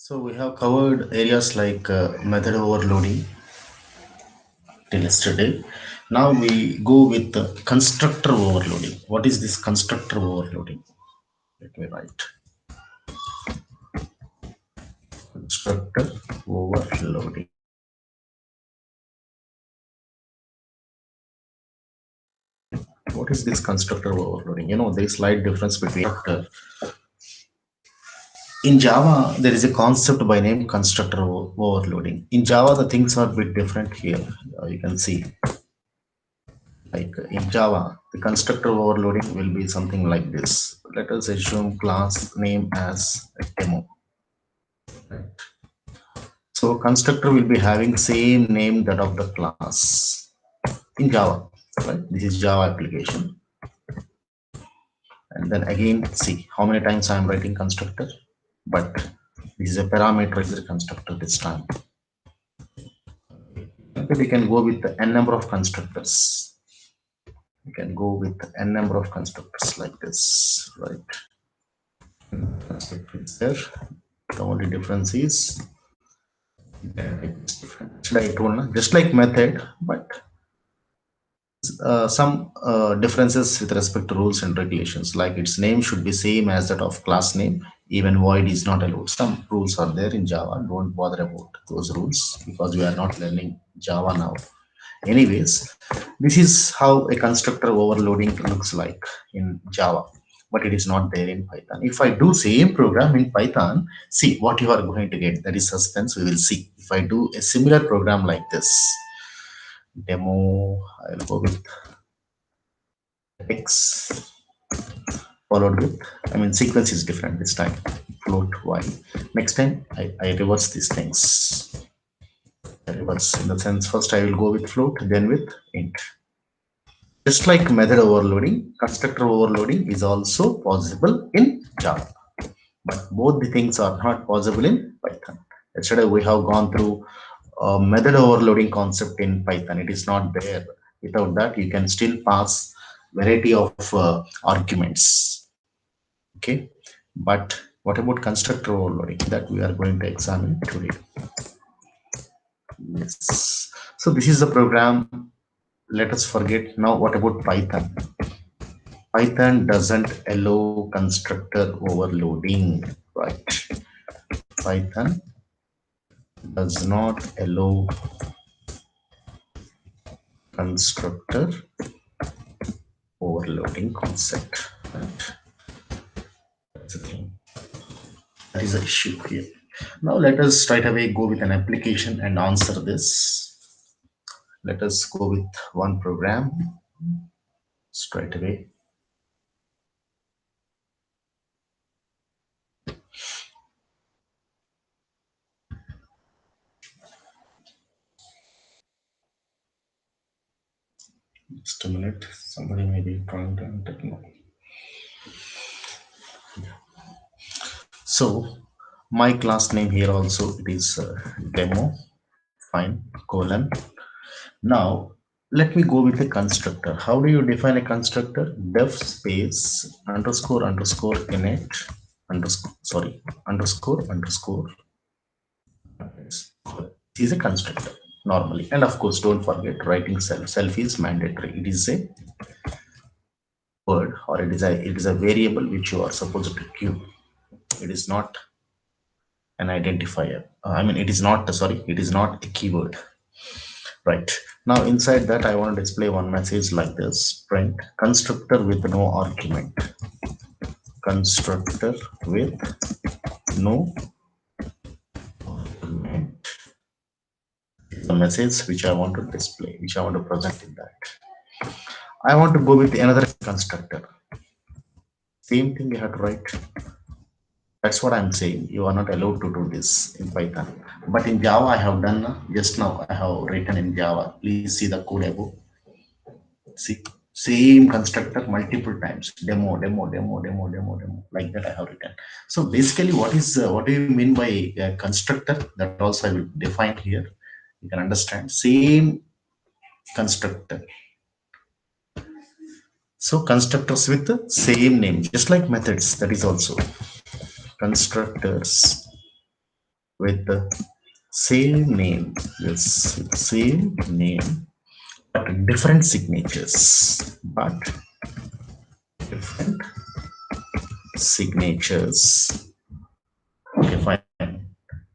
So we have covered areas like method overloading till yesterday. Now we go with the constructor overloading. What is this constructor overloading? Let me write constructor overloading. What is this constructor overloading? There is slight difference between in Java, there is a concept by name constructor overloading. In Java, the things are a bit different here. You can see, like in Java, the constructor overloading will be something like this. Let us assume class name as a demo. So constructor will be having same name that of the class in Java. Right? This is Java application. And then again, see how many times I am writing constructor, but this is a parameterized constructor this time. Okay, we can go with the n number of constructors. We can go with n number of constructors like this, right? There, the only difference is just like method, but some differences with respect to rules and regulations, like its name should be same as that of class name. Even void is not allowed. Some rules are there in Java. Don't bother about those rules because we are not learning Java now. Anyways, this is how a constructor overloading looks like in Java, but it is not there in Python. If I do same program in Python, see what you are going to get. That is suspense. We will see. If I do a similar program like this, demo, I'll go with X followed with, sequence is different this time, float Y. Next time, I reverse these things. I reverse in the sense, first I will go with float, then with int. Just like method overloading, constructor overloading is also possible in Java. But both the things are not possible in Python. Yesterday we have gone through method overloading concept in Python. It is not there. Without that, you can still pass variety of arguments. Okay, but what about constructor overloading? That we are going to examine today. Yes. So this is the program. Let us forget now. What about Python? Python doesn't allow constructor overloading, right? Python does not allow constructor overloading concept. Right? That's the thing. That is the issue here. Now let us straight away go with an application and answer this. Let us go with one program straight away. Just a minute. Somebody may be trying to enter. So my class name here also it is demo. Fine. Colon. Now let me go with a constructor. How do you define a constructor? Def space underscore underscore init underscore underscore. This is a constructor normally, and of course don't forget writing self. Self is mandatory. It is a word, or it is a variable which you are supposed to queue. It is not an identifier. It is not, sorry, it is not a keyword. Right. Now inside that I want to display one message like this: print constructor with no argument. Constructor with no argument. The message which I want to display, which I want to present in that. I want to go with another constructor. Same thing you have to write. That's what I'm saying. You are not allowed to do this in Python. But in Java, I have done just now. I have written in Java. Please see the code above. See, same constructor multiple times. Demo, demo, demo, demo, demo, demo. Like that I have written. So basically, what do you mean by constructor? That also I will define here. You can understand. Same constructor. So constructors with the same name, just like methods. That is also constructors with the same name, yes, same name, but different signatures, but different signatures. Okay, fine.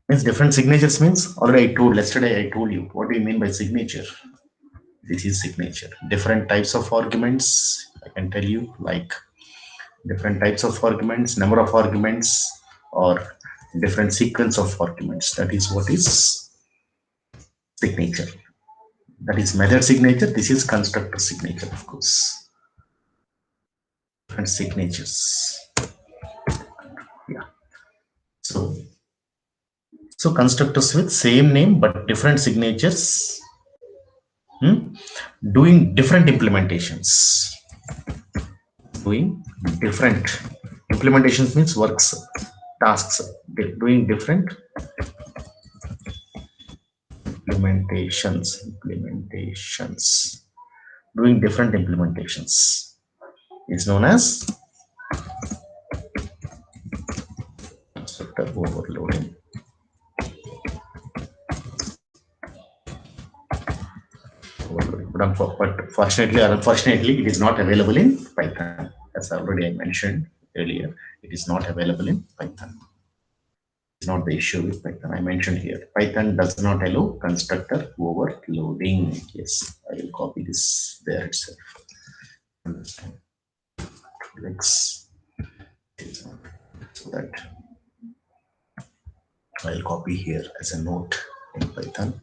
Means different signatures means already I told yesterday. I told you what do you mean by signature. This is signature. Different types of arguments. I can tell you like different types of arguments, number of arguments, or different sequence of arguments. That is what is signature. That is method signature. This is constructor signature, of course. Different signatures. Yeah. So constructors with same name but different signatures, doing different implementations. Doing different implementations means works, tasks. Doing different implementations. Doing different implementations is known as constructor overloading. But fortunately or unfortunately, it is not available in Python. As already I mentioned earlier, it is not available in Python. It's not the issue with Python. I mentioned here, Python does not allow constructor overloading. Yes, I will copy this there itself. Understand? So that I'll copy here as a note in Python.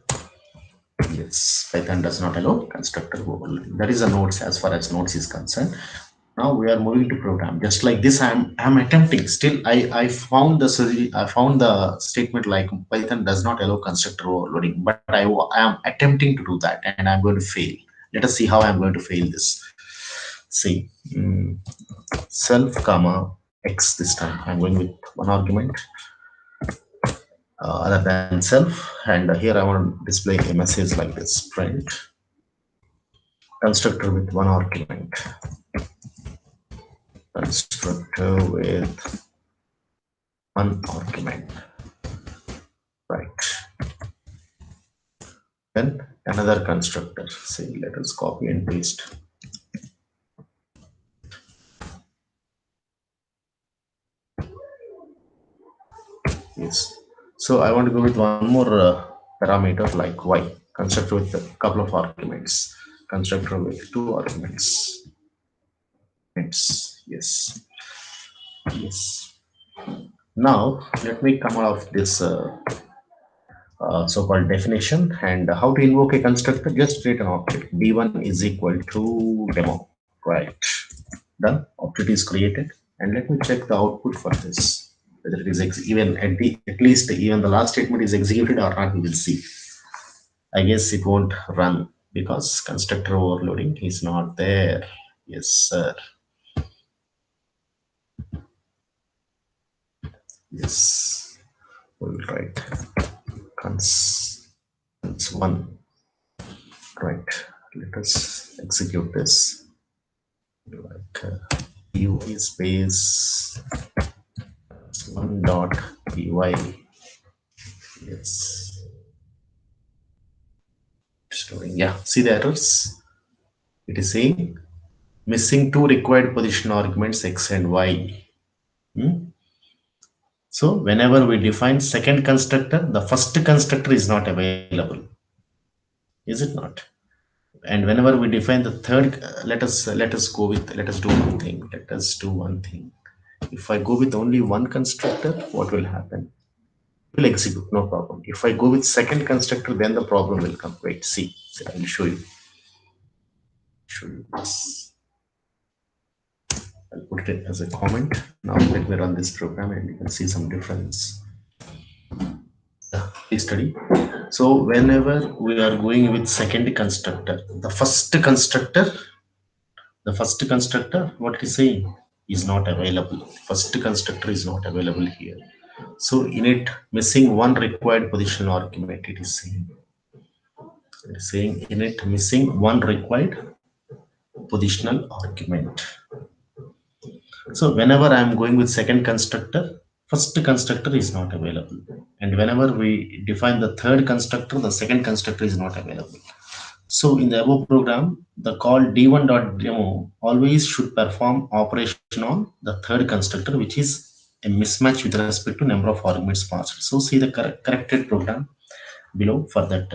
Yes, Python does not allow constructor overloading. That is a notes as far as notes is concerned. Now we are moving to program. Just like this, I'm attempting. Still, I found the statement like Python does not allow constructor overloading, but I am attempting to do that, and I'm going to fail. Let us see how I'm going to fail this. See, self comma x this time. I'm going with one argument other than self, and here I want to display a message like this: print constructor with one argument. Constructor with one argument, right? Then another constructor. Say, let us copy and paste. Yes. So I want to go with one more parameter like y. Constructor with a couple of arguments. Constructor with two arguments. Yes. Yes. Now let me come out of this so-called definition and how to invoke a constructor. Just create an object. D1 is equal to demo. Right. Done. Object is created, and let me check the output for this. Whether it is even at least even the last statement is executed or not. We will see. I guess it won't run because constructor overloading is not there. Yes, sir. Yes. We will write cons one. Right. Let us execute this. Like UI space one dot py. Yes. Storing. Yeah. See the errors. It is saying missing two required position arguments x and y. So whenever we define second constructor, the first constructor is not available. Is it not? And whenever we define the third, let us do one thing. Let us do one thing. If I go with only one constructor, what will happen? It will execute, no problem. If I go with second constructor, then the problem will come. Wait, see I will show you. Show you this. I'll put it as a comment. Now let me run this program and you can see some difference. Please study. So whenever we are going with second constructor, the first constructor, what it is saying is not available. First constructor is not available here. So in it missing one required position argument, it is saying in it missing one required positional argument. So whenever I am going with second constructor, first constructor is not available. And whenever we define the third constructor, the second constructor is not available. So in the above program, the call d1.demo always should perform operation on the third constructor, which is a mismatch with respect to number of arguments passed. So see the corrected program below for that.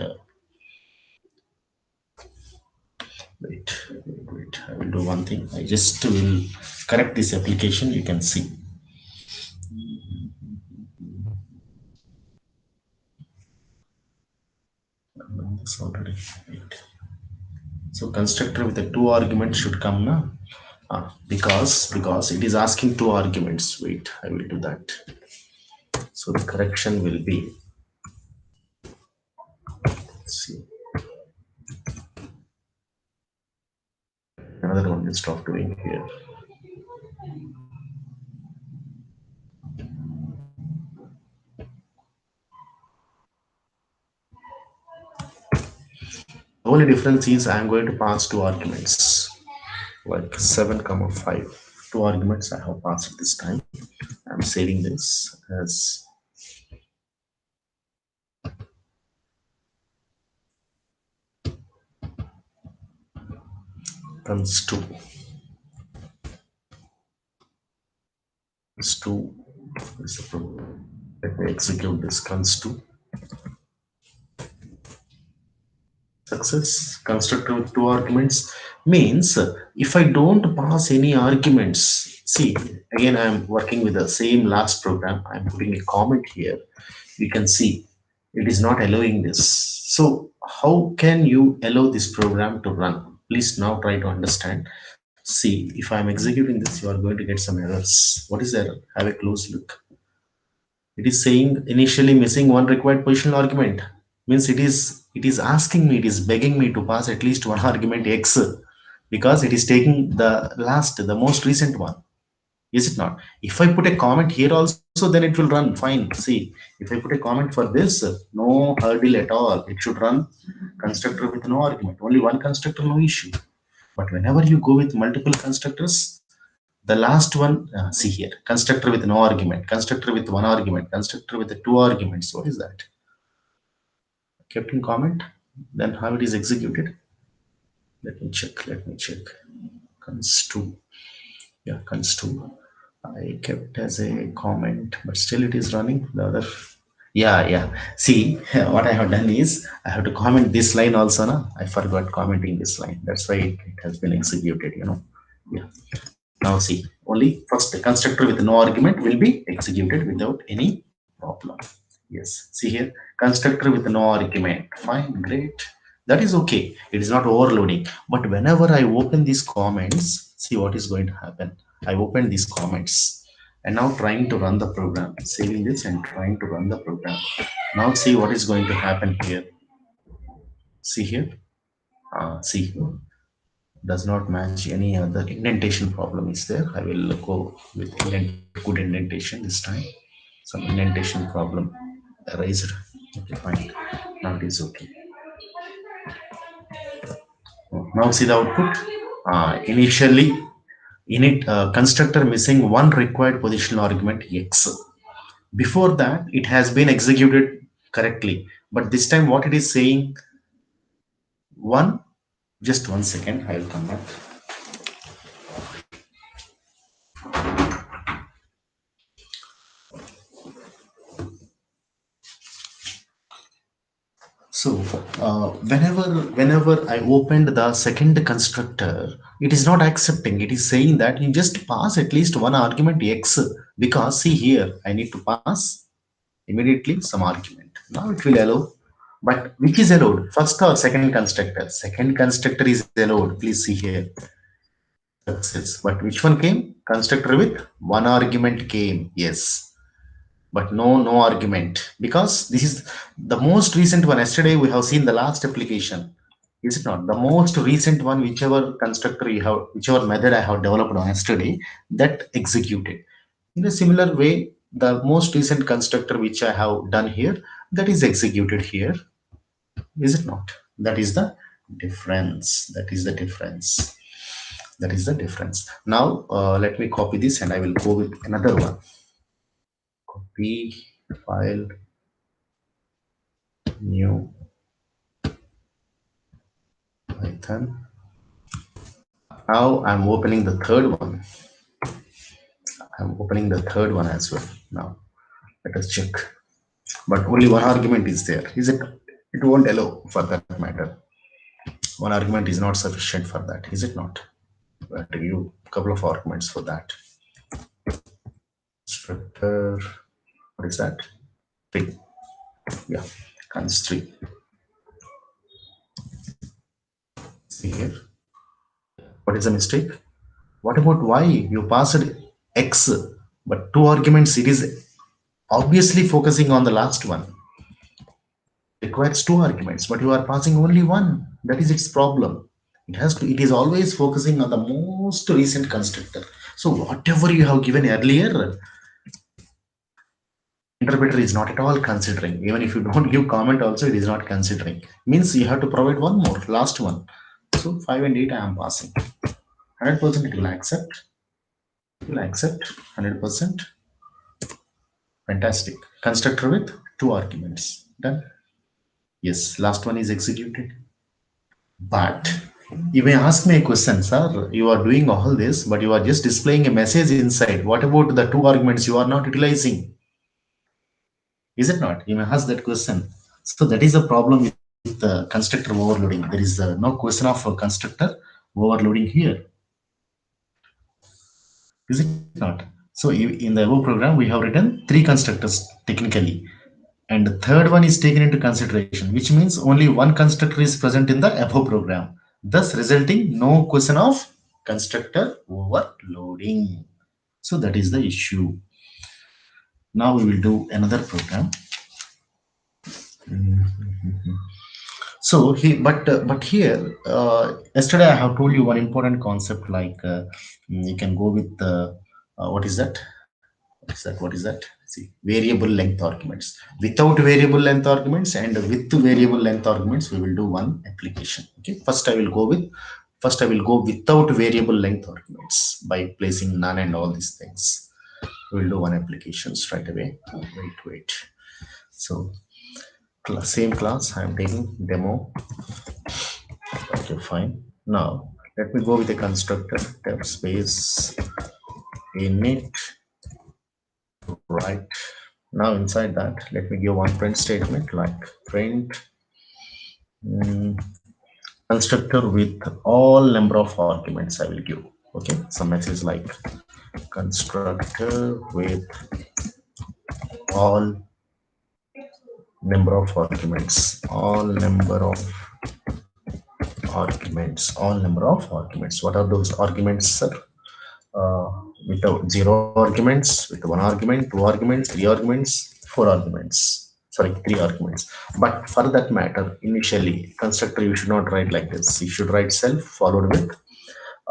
Wait. I will do one thing. I just will correct this application. You can see. I've done this already. Wait. So constructor with the two arguments should come now. Because it is asking two arguments. Wait, I will do that. So the correction will be, let's see, another one will stop doing here. The only difference is I am going to pass two arguments, like 7 comma 5. Two arguments I have passed this time. I'm saving this as const 2. Const 2 is the problem. Let me execute this const 2. Success. Constructor with two arguments means if I don't pass any arguments, see, again I'm working with the same last program. I'm putting a comment here. You can see it is not allowing this. So how can you allow this program to run? Please now try to understand. See, if I'm executing this, you are going to get some errors. What is the error? Have a close look. It is saying initially missing one required positional argument. Means it is asking me, it is begging me to pass at least one argument x, because it is taking the most recent one. Is it not? If I put a comment here also, then it will run fine. See, if I put a comment for this, no hurdle at all, it should run constructor with no argument, only one constructor, no issue. But whenever you go with multiple constructors, the last one, see here, constructor with no argument, constructor with one argument, constructor with the two arguments. What is that? Kept in comment. Then how it is executed? Let me check. Let me check. Const 2. Yeah, const 2. I kept as a comment, but still it is running. The other. Yeah. See, what I have done is I have to comment this line also. Na? I forgot commenting this line. That's why it has been executed. Yeah. Now see, only first the constructor with no argument will be executed without any problem. Yes, see here, constructor with no argument. Fine, great. That is okay. It is not overloading. But whenever I open these comments, see what is going to happen. I open these comments and now trying to run the program, saving this and trying to run the program. Now see what is going to happen here. See here. See, does not match any other indentation problem is there. I will go with good indentation this time. Some indentation problem erased. Okay, fine. Now it is okay. Now see the output. Initially, init constructor missing one required positional argument x. Before that, it has been executed correctly. But this time, what it is saying, one, just 1 second, I will come back. So whenever I opened the second constructor, it is not accepting. It is saying that you just pass at least one argument x, because see here, I need to pass immediately some argument. Now it will allow, but which is allowed? First or second constructor? Second constructor is allowed. Please see here. Success. But which one came? Constructor with one argument came. Yes, but no argument, because this is the most recent one. Yesterday we have seen the last application, is it not? The most recent one, whichever constructor you have, whichever method I have developed on yesterday, that executed in a similar way. The most recent constructor which I have done here, that is executed here, is it not? That is the difference. That is the difference. Now let me copy this and I will go with another one. Copy file, new Python. Now I'm opening the third one. I'm opening the third one as well. Now let us check. But only one argument is there. Is it? It won't allow for that matter. One argument is not sufficient for that, is it not? We have to give a couple of arguments for that. Constructor, what is that? Three. Yeah, const 3. See here. What is the mistake? What about y? You passed x, but two arguments. It is obviously focusing on the last one. It requires two arguments, but you are passing only one. That is its problem. It has to. It is always focusing on the most recent constructor. So whatever you have given earlier, interpreter is not at all considering. Even if you don't give comment also, it is not considering. Means you have to provide one more, last one. So 5 and 8 I am passing. 100% it will accept. It will accept 100%. Fantastic. Constructor with two arguments. Done. Yes, last one is executed. But you may ask me a question, sir. You are doing all this, but you are just displaying a message inside. What about the two arguments you are not utilizing? Is it not? You may ask that question. So that is the problem with the constructor overloading. There is no question of a constructor overloading here. Is it not? So in the above program, we have written three constructors technically. And the third one is taken into consideration, which means only one constructor is present in the above program, thus resulting no question of constructor overloading. So that is the issue. Now we will do another program. So but here yesterday I have told you one important concept, like you can go with what is that? What is that? See, variable length arguments. Without variable length arguments and with variable length arguments, we will do one application. Okay. First I will go without variable length arguments by placing none and all these things. We will do one application straight away. Wait. So same class I am taking demo. Okay, fine. Now let me go with a constructor tab space init. Right. Now inside that, let me give one print statement like print constructor with all number of arguments I will give. Okay, some message like constructor with all number of arguments, all number of arguments. What are those arguments, sir? Without zero arguments, with one argument, two arguments, three arguments, four arguments. Sorry, three arguments. But for that matter, initially, constructor you should not write like this. You should write self followed with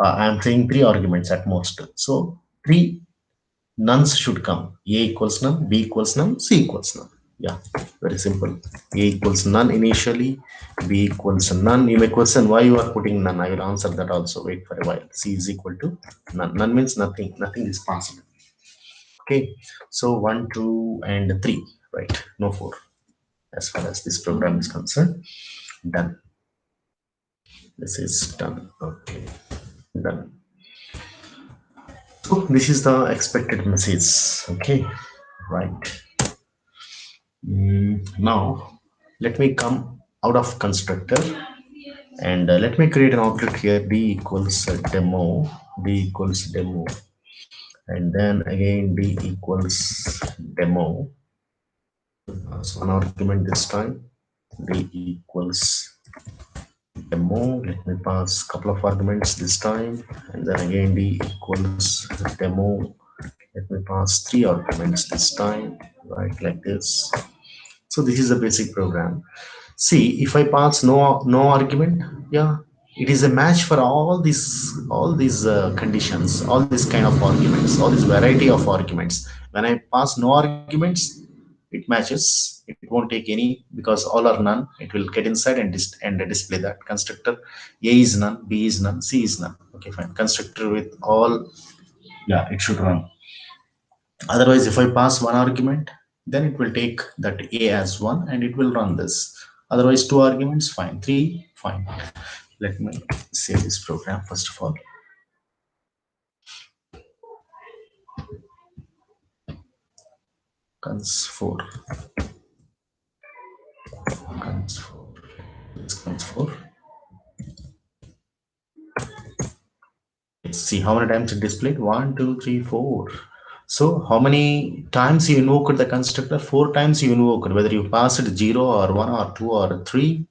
I am saying three arguments at most. So three nuns should come. A equals none, B equals none, C equals none. Yeah, very simple. A equals none initially, B equals none. You may question why you are putting none. I will answer that also. Wait for a while. C is equal to none. None means nothing. Nothing is possible. Okay. So 1, 2, and 3. Right. No 4. As far as this program is concerned. Done. This is done. Okay. Done. So this is the expected message. Okay. Right. Now let me come out of constructor and let me create an object here. D equals demo, and then again D equals demo. So one argument this time, D equals demo. Let me pass a couple of arguments this time, and then again D equals demo. Let me pass three arguments this time, right, like this. So this is a basic program. See, if I pass no argument, yeah, it is a match for all these conditions, all these kind of arguments, all this variety of arguments. When I pass no arguments, it matches. It won't take any because all are none. It will get inside and display that constructor. A is none, B is none, C is none. Okay, fine. Constructor with all, yeah, it should run. Otherwise, if I pass one argument, then it will take that A as one and it will run this. Otherwise, two arguments, fine. Three, fine. Let me save this program first of all. Cons4, cons4, this cons4. Let's see how many times it displayed. One, two, three, four. So how many times you invoked the constructor? Four times you invoked. Whether you pass it 0 or 1 or 2 or 3,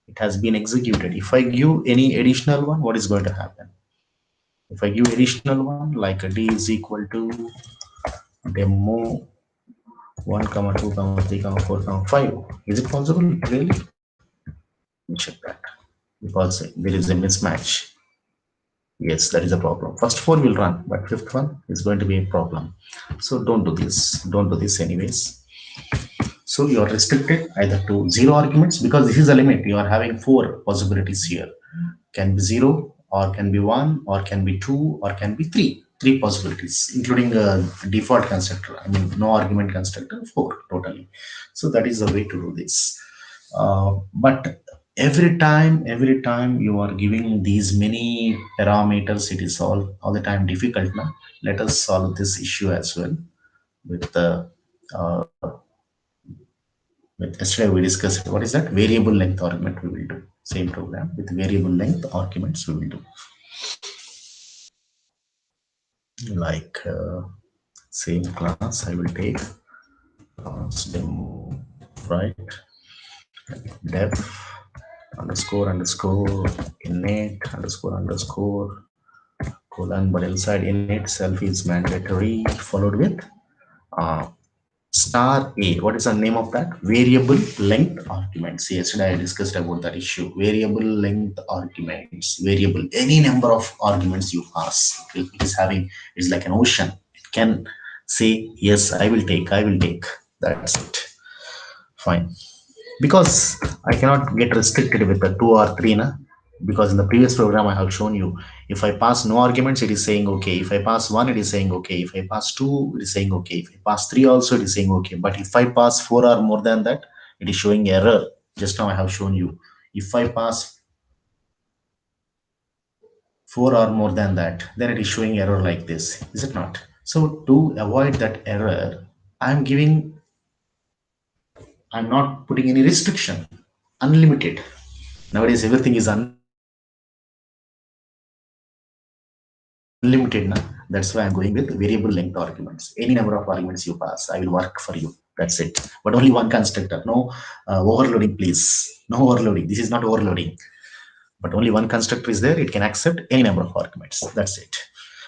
it has been executed. If I give any additional one, what is going to happen? If I give additional one, like a d is equal to demo 1, comma 2, comma 3, comma 4, comma 5. Is it possible? Really? Let me check that. Because there is a mismatch. Yes, that is a problem. First four will run, but fifth one is going to be a problem. So don't do this. Don't do this anyways. So you are restricted either to zero arguments because this is a limit. You are having four possibilities here. Can be zero, or can be one, or can be two, or can be three. Three possibilities, including a default constructor. I mean, no argument constructor, four totally. So that is the way to do this. But every time you are giving these many parameters, it is all the time difficult. Now, let us solve this issue as well with the uh, with yesterday we discussed what is that variable length argument we will do. Same program with variable length arguments we will do. Like same class I will take class demo, right? Def underscore init underscore colon, but inside init self is mandatory, followed with uh, star a. What is the name of that? Variable length arguments. Yesterday I discussed about that issue. Variable length arguments. Variable, any number of arguments you pass. It is having, it's like an ocean. It can say yes, I will take, I will take. That's it. Fine. Because I cannot get restricted with the two or three, na? Because in the previous program I have shown you, if I pass no arguments, it is saying okay. If I pass one, it is saying okay. If I pass two, it is saying okay. If I pass three, also it is saying okay. But if I pass four or more than that, it is showing error. Just now I have shown you. If I pass four or more than that, then it is showing error like this. Is it not? So to avoid that error, I'm not putting any restriction. Unlimited. Nowadays everything is unlimited now. That's why I'm going with variable length arguments. Any number of arguments you pass, I will work for you. That's it. But only one constructor. No overloading, please. No overloading. This is not overloading. But only one constructor is there. It can accept any number of arguments. That's it.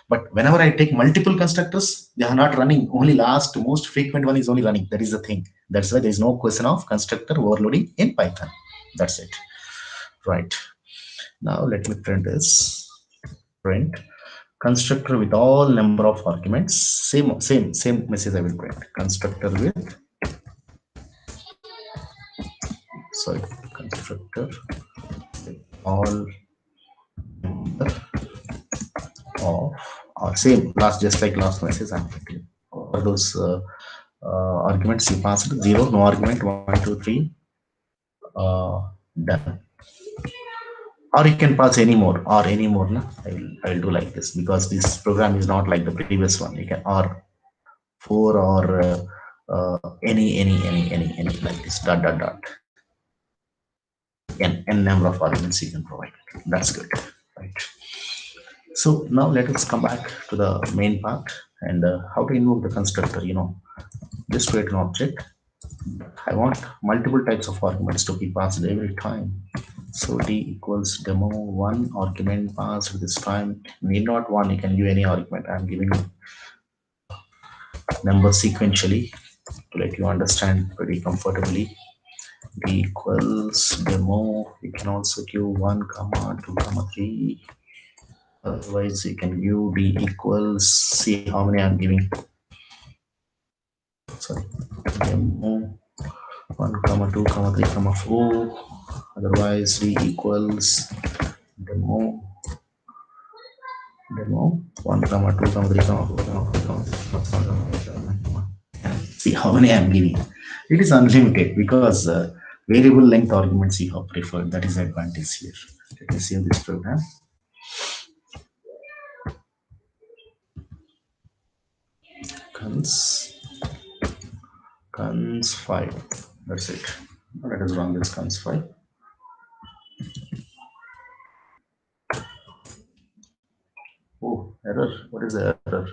But whenever I take multiple constructors, they are not running. Only last, most frequent one is only running. That is the thing. That's why there is no question of constructor overloading in Python. That's it. Right. Now let me print this. Print constructor with all number of arguments. Same message I will print. Constructor with, sorry, constructor with all number of, or same last, just like last message I'm printing. Or those arguments you passed, zero, no argument, one, two, three, done. Or you can pass any more or any more. Na? I will do like this because this program is not like the previous one. You can or four or any like this dot n number of arguments you can provide. That's good, right? So now let us come back to the main part and how to invoke the constructor. Just create an object. I want multiple types of arguments to be passed every time. So d equals demo one argument passed this time. Need not one, you can give any argument. I'm giving numbers sequentially to let you understand pretty comfortably. D equals demo. You can also give 1, comma 2, comma 3. Otherwise, you can give d equals. See how many I'm giving. Sorry, demo 1, comma 2, comma 3, comma 4. Otherwise, d equals demo 1, comma 2, comma 3, comma 4, comma 5, comma 6, comma 7, comma 8, See how many I'm giving. It is unlimited because variable length arguments you have preferred. That is the advantage here. Let me save this program. Cons cons 5. That's it. That is wrong. That's cons 5. Oh, error. What is the error?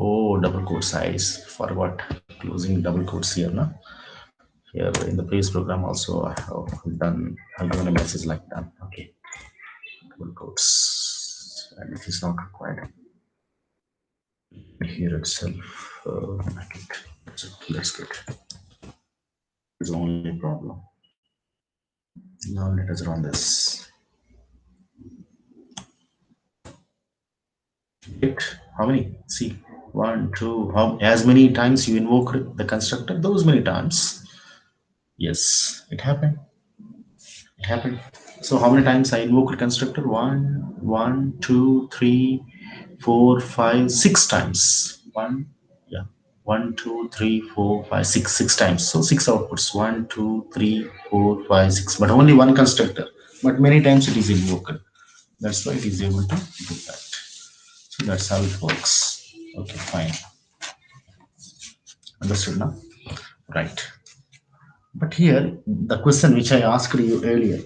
Oh, double quote size. Forgot closing double quotes here now. Here in the previous program also I have done. I've given a message like that. Okay, double quotes, and it is not required here itself. Make it. That's good. It's the only problem. Now let us run this. It, how many? See, one, two. How as many times you invoke the constructor? Those many times. Yes, it happened. It happened. So how many times I invoked constructor? One, two, three, 4, 5, 6 times. Yeah, 1, 2, 3, 4, 5, 6, 6 times. So six outputs. 1, 2, 3, 4, 5, 6. But only one constructor. But many times it is invoked. That's why it is able to do that. So that's how it works. Okay, fine. Understood now? Right. But here, the question which I asked you earlier,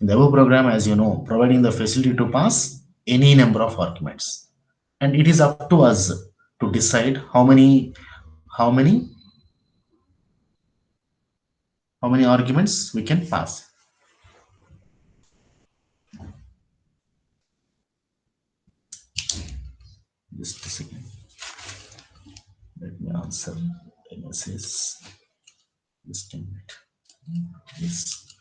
in the above program, as you know, providing the facility to pass any number of arguments, and it is up to us to decide how many, how many arguments we can pass. Just a second. Let me answer the message. Just a minute. Yes.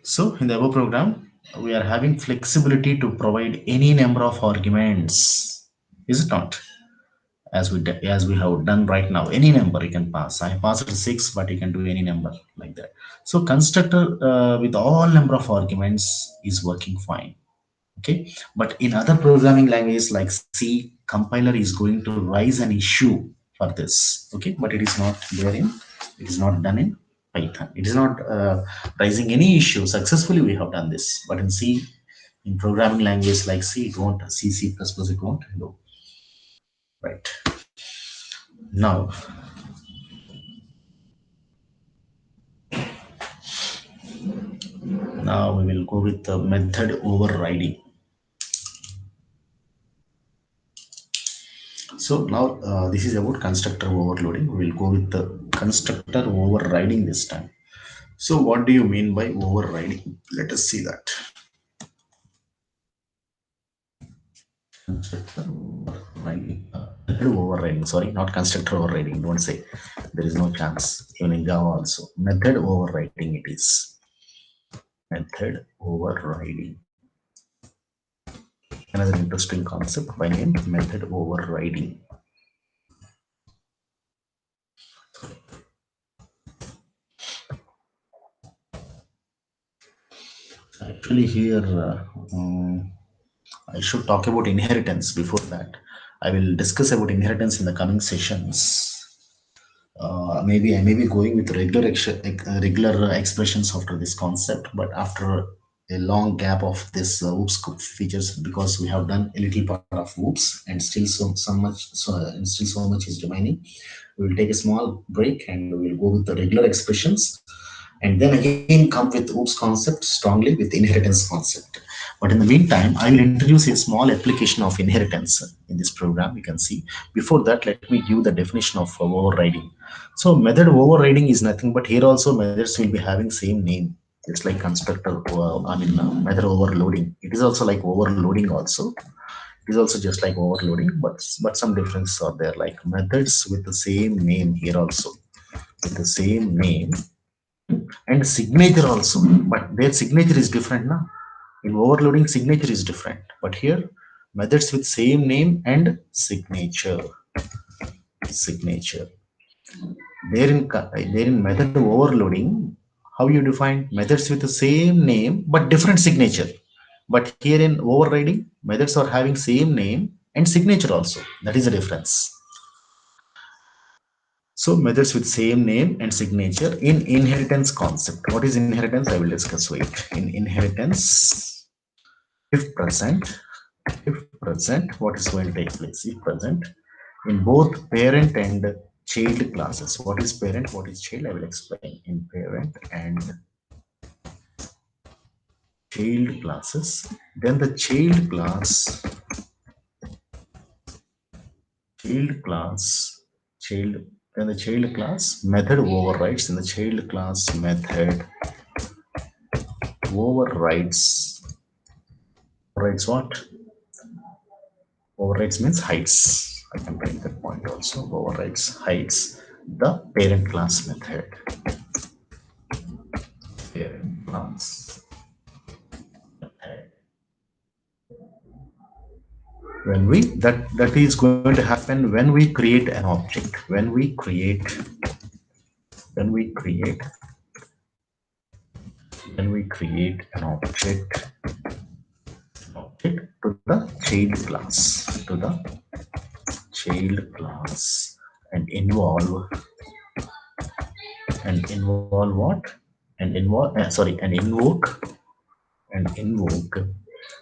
So in the above program, we are having flexibility to provide any number of arguments. Is it not? As we have done right now, any number you can pass. I passed 6, but you can do any number like that. So constructor with all number of arguments is working fine. Okay, but in other programming languages like C, compiler is going to raise an issue for this. Okay, but it is not there in, it is not done in Python. It is not raising any issue. Successfully we have done this, but in C, in programming language like C, it won't. C++, it won't do. Right. Now, now we will go with the method overriding. So now this is about constructor overloading. We will go with the constructor overriding this time. So what do you mean by overriding? Let us see that. Constructor overriding. Method overriding. Sorry, not constructor overriding. Don't say. There is no chance. Even in Java also. Method overriding it is. Method overriding. Another interesting concept by name method overriding. Actually here I should talk about inheritance. Before that, I will discuss about inheritance in the coming sessions. Maybe I may be going with regular expressions after this concept, but after a long gap of this oops features, because we have done a little part of oops and still so much is remaining. We will take a small break and we will go with the regular expressions, and then again come with oops concept strongly with inheritance concept. But in the meantime, I will introduce a small application of inheritance in this program. You can see. Before that, let me give the definition of overriding. So method overriding is nothing but here also methods will be having same name. It's like constructor, method overloading. It is also like overloading also. It is also just like overloading, but some differences are there, like methods with the same name here also. With the same name and signature also, but their signature is different now. In overloading, signature is different, but here methods with same name and signature. There in method overloading, how you define methods with the same name but different signature. But here in overriding, methods are having same name and signature also. That is the difference. So methods with same name and signature in inheritance concept. What is inheritance? I will discuss. Wait. In inheritance, if present, what is going to take place? If present, in both parent and child classes. What is parent? What is child? I will explain. In parent and child classes, then the child class, child, then the child class method overrides, and the child class method overrides what? Overrides means hides. I can write that point also. Overrides hides the parent class method. Parent class method. When we that is going to happen when we create an object. When we create an object to the child class and involve what? And invoke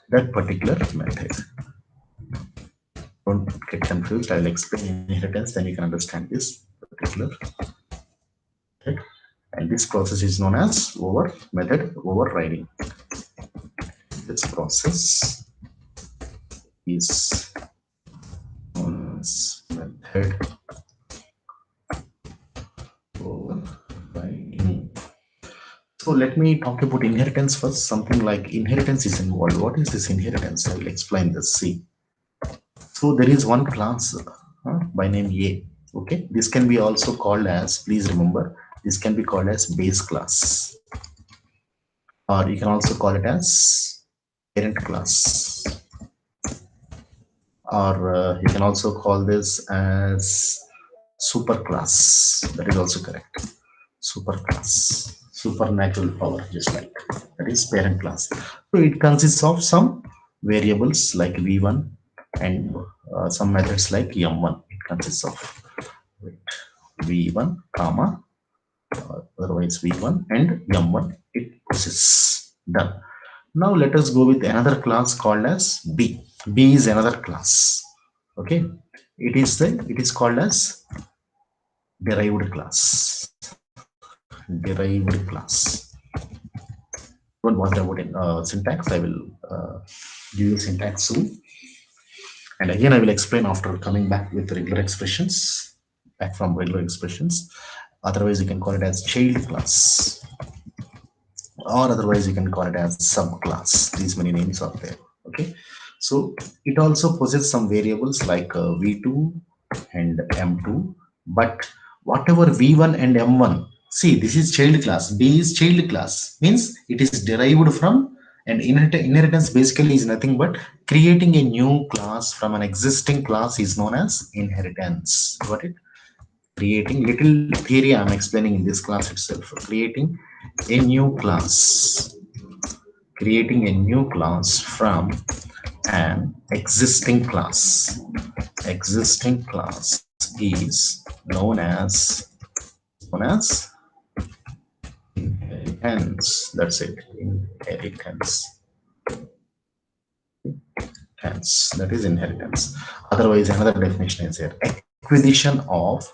that particular method. Don't get confused. I'll explain inheritance, then you can understand this particular method. And this process is known as method overriding. This process is known as method overriding. So let me talk about inheritance first. Something like inheritance is involved. What is this inheritance? I will explain this. See, so there is one class by name A. Okay, this can be also called as, please remember, this can be called as base class, or you can also call it as parent class, or you can also call this as super class. That is also correct. Super class, supernatural power, just like that is parent class. So it consists of some variables like v1 and some methods like m1. It consists of v1 comma otherwise v1 and m1. It possesses. Done. Now let us go with another class called as b. B is another class. Okay, it is called as derived class. Don't worry about it. Syntax. I will give you syntax soon. And again, I will explain after coming back with regular expressions, back from regular expressions. Otherwise, you can call it as child class, or otherwise you can call it as subclass. These many names are there. Okay, so it also possesses some variables like v2 and m2, but whatever v1 and m1, see, this is child class. B is child class, means it is derived from, and inheritance basically is nothing but creating a new class from an existing class is known as inheritance. Got it? Creating, little theory I'm explaining in this class itself. A new class creating a new class from an existing class. Existing class is known as inheritance. That's it. Inheritance. That is inheritance. Otherwise, another definition is here. Acquisition of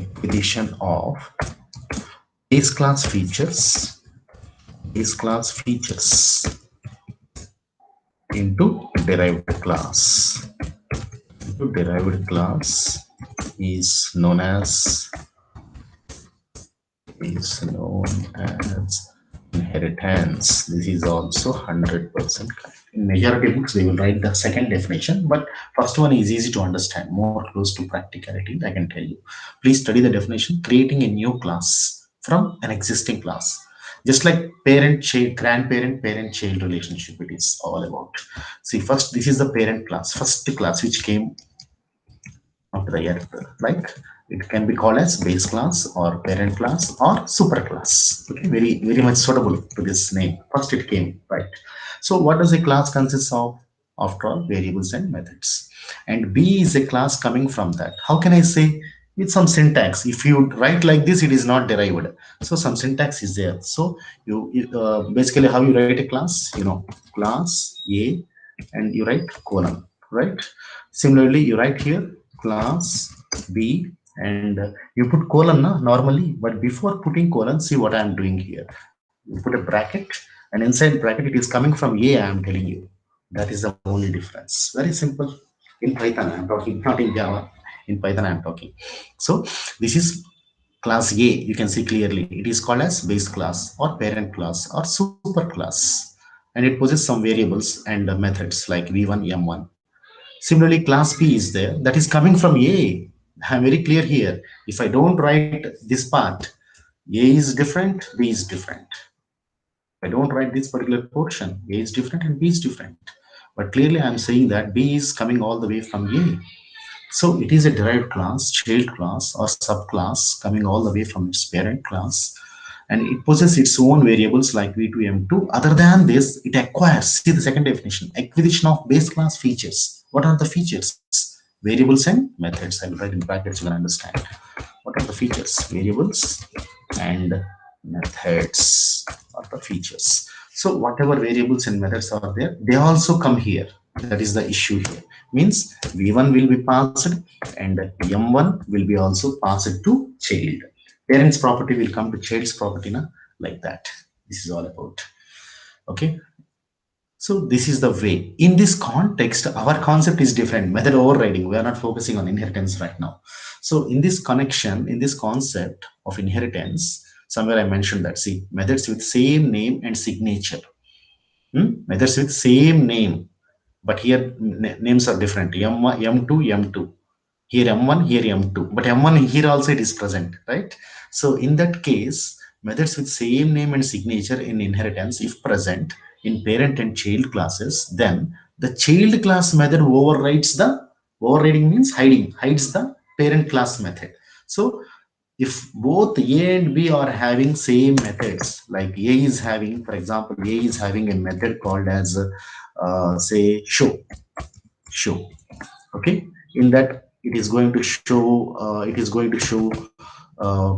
acquisition of base class features into derived class. Derived class is known as inheritance. This is also 100% correct. In majority books, they will write the second definition, but first one is easy to understand, more close to practicality. I can tell you. Please study the definition. Creating a new class from an existing class, just like parent-child, grandparent-parent-child relationship. It is all about. See, first, this is the parent class, first class which came after the earth. Like, it can be called as base class or parent class or super class. Okay, very much suitable to this name. First it came, right? So what does a class consist of? After all, variables and methods. And B is a class coming from that. How can I say? With some syntax. If you write like this, it is not derived. So some syntax is there. So basically how you write a class, class A, and you write colon, right? Similarly, you write here class B, and you put colon normally, but before putting colon, see what I am doing here. You put a bracket, and inside bracket it is coming from A. I am telling you that is the only difference. Very simple. In Python I am talking, not in Java. In Python I am talking. So this is class A. You can see clearly it is called as base class or parent class or super class, and it possesses some variables and methods like v1, m1. Similarly, class B is there that is coming from A. I'm very clear here. If I don't write this part, A is different, B is different. I don't write this particular portion, A is different and B is different. But clearly I'm saying that B is coming all the way from A. So it is a derived class, child class or subclass coming all the way from its parent class. And it possesses its own variables like v2, m2. Other than this, it acquires, see the second definition, acquisition of base class features. What are the features? Variables and methods. I'll write in brackets, you can understand. What are the features? Variables and methods are the features. So whatever variables and methods are there, they also come here. That is the issue here. Means v1 will be passed and m1 will be also passed to child. Parents property will come to child's property like that. This is all about. Okay. So this is the way. In this context, our concept is different. Method overriding. We are not focusing on inheritance right now. So in this connection, in this concept of inheritance, somewhere I mentioned that. See, methods with same name and signature. Methods with same name, but here names are different. M1, M2, M2. Here M1, here M2. But M1 here also it is present, right? So in that case, methods with same name and signature in inheritance, if present in parent and child classes, then the child class method overrides the overriding means hiding, hides the parent class method. So if both A and B are having same methods, like A is having, for example, A is having a method called as say show. Okay, in that it is going to show uh,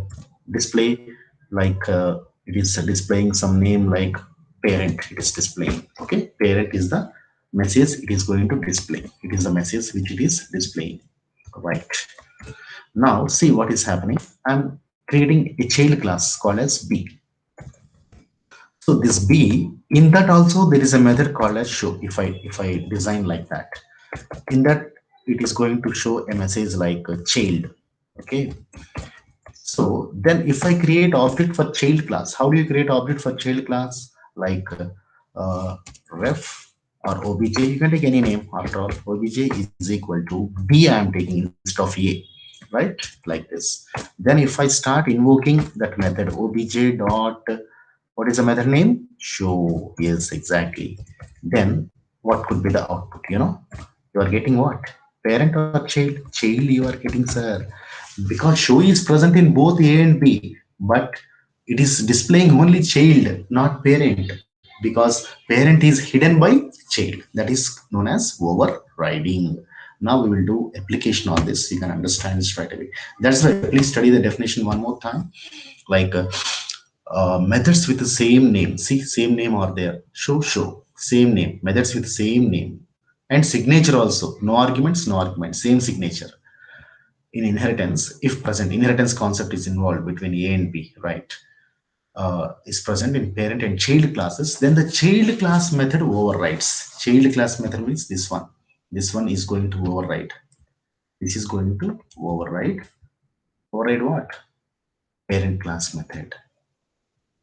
display like it is displaying some name like parent. It is displaying. Okay, parent is the message it is going to display. It is the message which it is displaying, right? Now see what is happening. I'm creating a child class called as B. So this B, in that also there is a method called as show. If I design like that, in that it is going to show a message like a child. Okay. So then if I create object for child class, how do you create object for child class? Like ref or obj, you can take any name. After all, obj is equal to B I am taking instead of A, right? Like this. Then if I start invoking that method obj dot, what is the method name? Show. Yes, exactly. Then what could be the output? You are getting what? Parent or child? Child you are getting, sir. Because show is present in both A and B, but it is displaying only child, not parent, because parent is hidden by child. That is known as overriding. Now we will do application on this. You can understand straight away. That's why please study the definition one more time. Like methods with the same name. See, same name are there. Show, same name. Methods with same name and signature also. No arguments, no arguments. Same signature. In inheritance, if present, inheritance concept is involved between A and B, right? Is present in parent and child classes, then the child class method overrides. Child class method means this one. This one is going to override. This is going to override. Override what? Parent class method.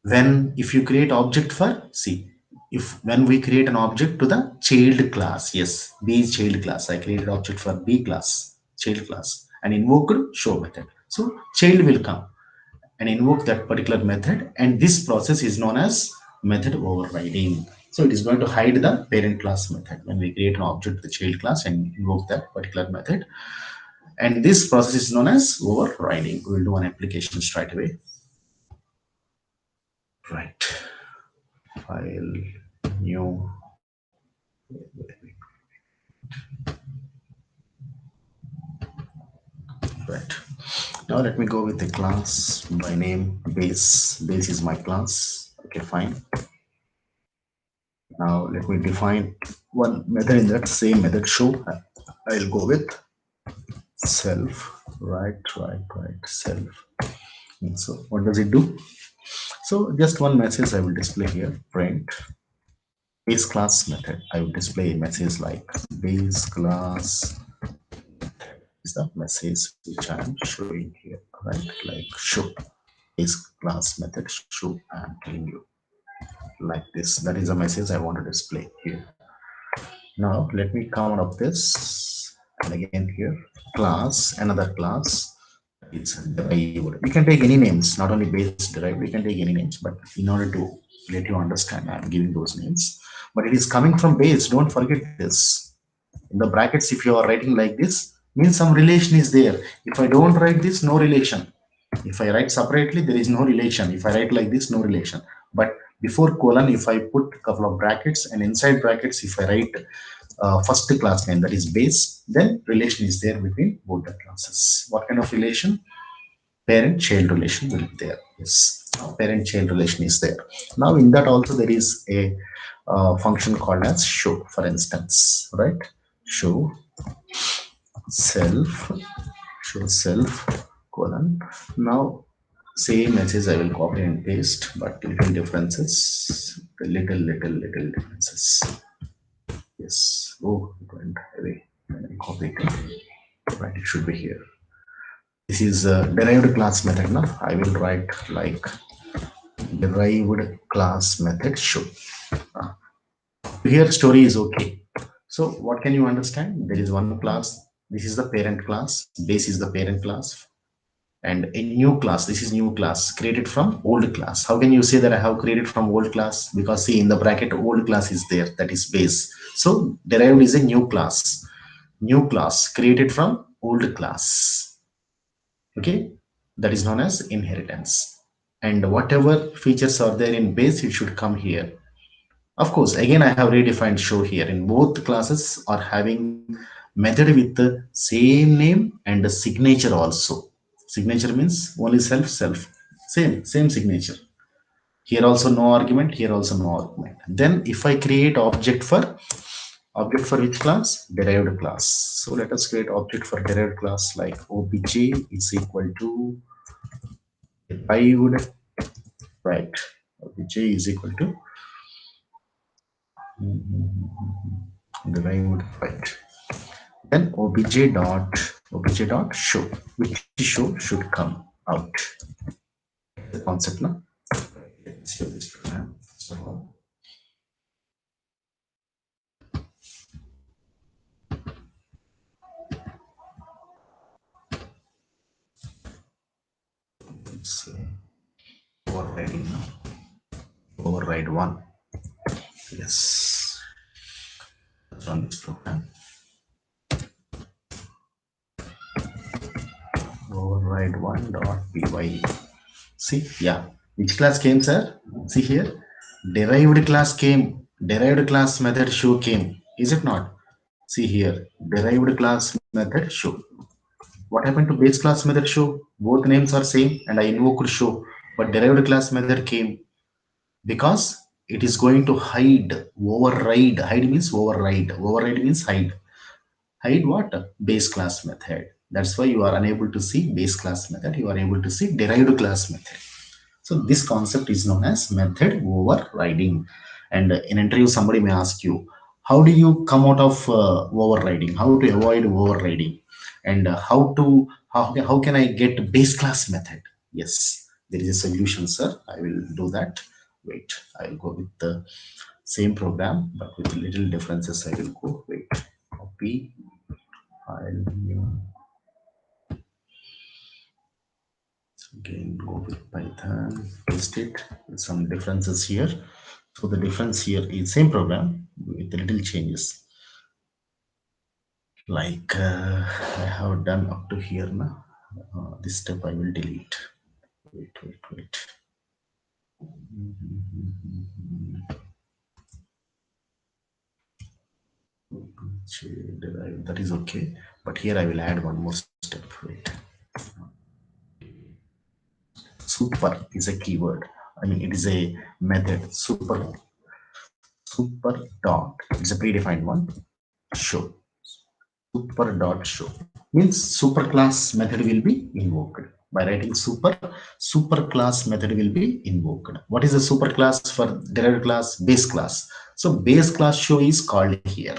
When if you create object for, see, if when we create an object to the child class, yes, B is child class, I created object for B class, child class, and invoked show method. So child will come and invoke that particular method, and this process is known as method overriding. So it is going to hide the parent class method when we create an object to the child class and invoke that particular method, and this process is known as overriding. We will do an application straight away. Right. File, new. Right. Now let me go with the class by name base. Base is my class. Okay, fine. Now let me define one method in that same method show. I'll go with self. Right. Self. And so what does it do? So just one message I will display here. Print base class method. I will display a message like base class is the message which I am showing here. Right, like show base class method show. I'm telling you like this. That is a message I want to display here. Now let me come out of this and again here class, another class. It's derived. You can take any names, not only base derived. You can take any names, but in order to let you understand, I'm giving those names. But it is coming from base. Don't forget this. In the brackets, if you are writing like this, means some relation is there. If I don't write this, no relation. If I write separately, there is no relation. If I write like this, no relation. But before colon, if I put a couple of brackets, and inside brackets, if I write first class name, that is base, then relation is there between both the classes. What kind of relation? Parent child relation will be there. Yes, parent child relation is there. Now in that also there is a function called as show, for instance, right? Show self, show self colon. Now same message I will copy and paste, but little differences, little differences. Yes. Oh, it went away. I copy it. Right, it should be here. This is a derived class method. Now I will write like derived class method show. Here story is okay. So what can you understand? There is one class. This is the parent class. Base is the parent class. And a new class. This is new class created from old class. How can you say that I have created from old class? Because see in the bracket old class is there. That is base. So derived is a new class. New class created from old class. Okay. That is known as inheritance. And whatever features are there in base, it should come here. Of course, again, I have redefined show here. In both classes are having method with the same name and the signature also. Signature means only self. Same signature. Here also no argument, here also no argument. Then if I create object for which class? Derived class. So let us create object for derived class like obj is equal to derived, right? Obj is equal to derived, right? Then obj dot show, which show should come out. The concept now. Let's show this program. So it's overriding now. Override one. Yes. Let's run this program. Override one dot py. See, yeah. Which class came, sir? See here. Derived class came. Derived class method show came. Is it not? See here. Derived class method show. What happened to base class method show? Both names are same and I invoked show. But derived class method came because it is going to hide, override. Hide means override. Override means hide. Hide what? Base class method. That's why you are unable to see base class method. You are able to see derived class method. So this concept is known as method overriding. And in interview, somebody may ask you, how do you come out of overriding? How to avoid overriding? And how can I get base class method? Yes, there is a solution, sir. I will do that. Wait, I will go with the same program, but with little differences. I will go. Wait, copy file new. Again, go with Python, paste it with some differences here. So the difference here is same program with little changes. Like I have done up to here now. This step I will delete. Wait. That is okay. But here I will add one more step. Wait. Super is a keyword. I mean, it is a method. Super dot. It's a predefined one. Show. Super dot show means super class method will be invoked. By writing super class method will be invoked. What is the super class for derived class? Base class. So base class show is called here.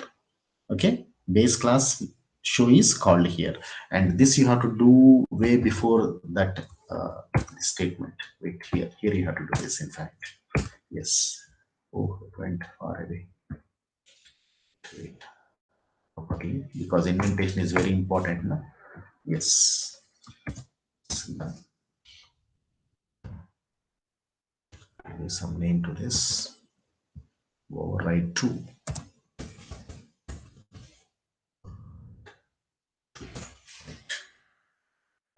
Okay, base class show is called here, and this you have to do way before that statement. Wait, here you have to do this, in fact. Yes. Oh, it went far away. Wait, properly, because indentation is very important, no? Yes. Give some name to this. Override 2.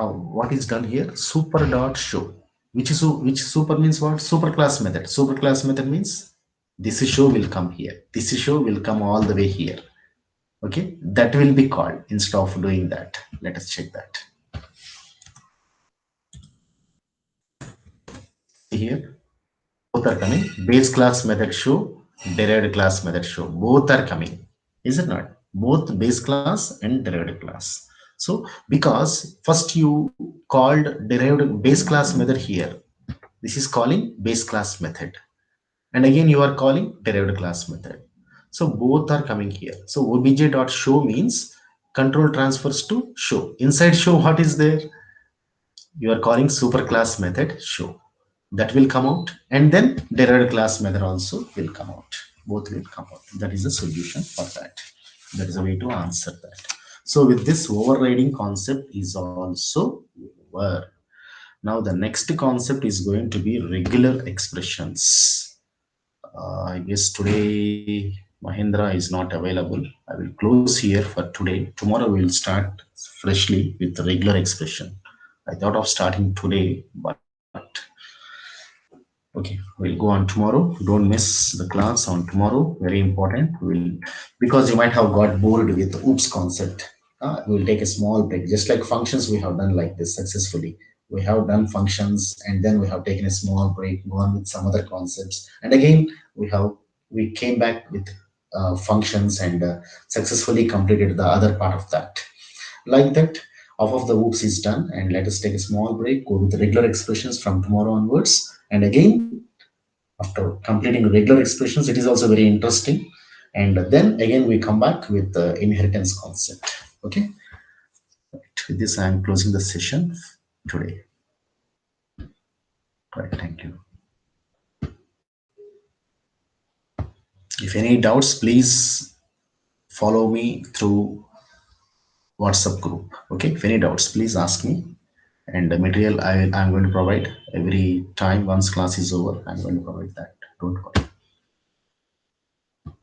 Now, what is done here? Super dot show. Which super means what? Super class method. Super class method means this show will come here. This show will come all the way here. Okay, that will be called instead of doing that. Let us check that. See here, both are coming. Base class method show, derived class method show. Both are coming. Is it not? Both base class and derived class. So because first you called derived base class method here, this is calling base class method, and again you are calling derived class method. So both are coming here. So obj.show means control transfers to show. Inside show, what is there? You are calling superclass method show. That will come out, and then derived class method also will come out. Both will come out. That is the solution for that. That is a way to answer that. So with this, overriding concept is also over. Now the next concept is going to be regular expressions. I guess today Mahindra is not available. I will close here for today. Tomorrow we will start freshly with the regular expression. I thought of starting today, but okay, we'll go on tomorrow. Don't miss the class on tomorrow. Very important. We'll, because you might have got bored with the oops concept. We'll take a small break. Just like functions, we have done like this successfully. We have done functions, and then we have taken a small break, gone with some other concepts, and again we came back with functions and successfully completed the other part of that. Like that, half of the oops is done, and let us take a small break. Go with the regular expressions from tomorrow onwards, and again after completing regular expressions, it is also very interesting, and then again we come back with the inheritance concept. Okay, with this I am closing the session today. Right, thank you. If any doubts, please follow me through WhatsApp group. Okay, if any doubts, please ask me, and the material I'm going to provide every time once class is over. I'm going to provide that. Don't worry.